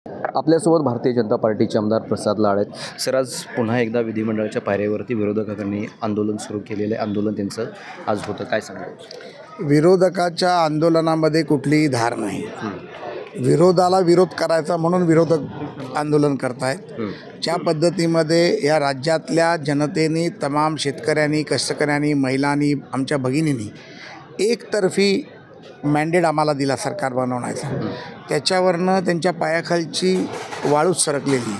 आपल्यासोबत भारतीय जनता पार्टीचे आमदार प्रसाद लाड आहेत। सर, आज पुन्हा एकदा विधिमंडळाच्या पायऱ्यावरती विरोधकांनी आंदोलन सुरू केलेलं आहे। आंदोलन त्यांचं आज होतं, काय सांगाल? विरोधकाच्या आंदोलनामध्ये कुठलीही धार नाही। विरोधाला विरोध करायचा म्हणून विरोधक आंदोलन करतायत। ज्या पद्धतीमध्ये या राज्यातल्या जनतेने, तमाम शेतकऱ्यांनी, कष्टकऱ्यांनी, महिलांनी, आमच्या भगिनींनी एकतर्फी मॅन्डेट आम्हाला दिला सरकार बनवण्याचा, त्याच्यावरनं त्यांच्या पायाखालची वाळूच सरकलेली।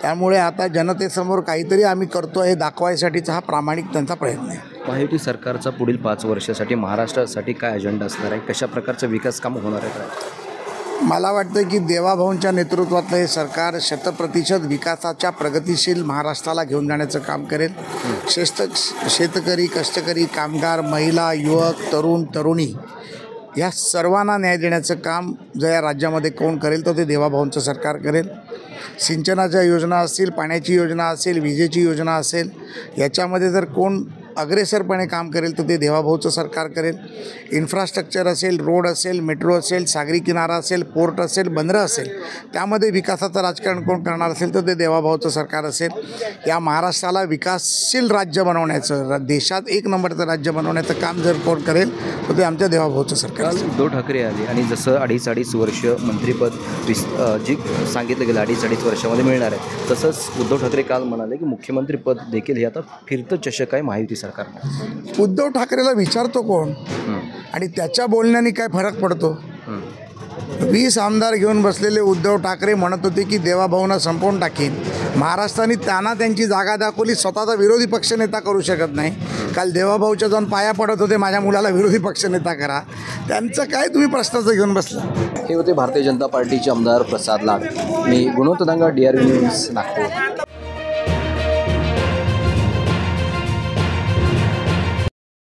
त्यामुळे आता जनतेसमोर काहीतरी आम्ही करतो हे दाखवायसाठीचा हा प्रामाणिक त्यांचा प्रयत्न आहे। महायुती सरकारचा पुढील 5 वर्षासाठी महाराष्ट्रासाठी काय अजेंडा असणार आहे? कशा प्रकारचं विकास काम होणार आहे? मला वाटतं की देवाभाऊंच्या नेतृत्वातलं हे सरकार 100% विकासाच्या प्रगतिशील महाराष्ट्राला घेऊन जाण्याचं काम करेल। शेतकरी, कष्टकरी, कामगार, महिला, युवक, तरुण, तरुणी या सर्वांना न्याय देण्याचं काम जर या राज्यामध्ये कोण करेल तर ते देवाभाऊंचं सरकार करेल। सिंचनाच्या योजना असतील, पाण्याची योजना असेल, विजेची योजना असेल, याच्यामध्ये जर कोण अग्रेसरपणे काम करेल तर ते देवाभाऊचं सरकार करेल। इन्फ्रास्ट्रक्चर असेल, रोड असेल, मेट्रो असेल, सागरी किनारा असेल, पोर्ट असेल, बंदरं असेल, त्यामध्ये विकासाचं राजकारण कोण करणार असेल तर ते देवाभाऊचं सरकार असेल। या महाराष्ट्राला विकासशील राज्य बनवण्याचं, देशात 1 नंबरचं राज्य बनवण्याचं काम जर कोण करेल तर ते आमच्या देवाभाऊचं सरकार असेल। उद्धव ठाकरे आले आणि जसं 2.5 वर्ष मंत्रिपद जी सांगितलं गेलं 2.5 वर्षामध्ये मिळणार आहे, तसंच उद्धव ठाकरे काल म्हणाले की मुख्यमंत्रीपद देखील हे आता फिरतं चषक आहे महायुती सरकार। उद्धव ठाकरेला विचारतो कोण आणि त्याच्या बोलण्याने काय फरक पडतो? 20 आमदार घेऊन बसलेले उद्धव ठाकरे म्हणत होते की देवाभाऊंना संपवून टाकीन। महाराष्ट्राने त्यांना त्यांची जागा दाखवली, स्वतःचा विरोधी पक्षनेता करू शकत नाही। काल देवाभाऊच्या जाऊन पाया पडत होते, माझ्या मुलाला विरोधी पक्षनेता करा। त्यांचं काय तुम्ही प्रश्नाचं घेऊन बसला? हे होते भारतीय जनता पार्टीचे आमदार प्रसाद लाड। मी गुणवंत दांगा, DRV न्यूज, नागपूर।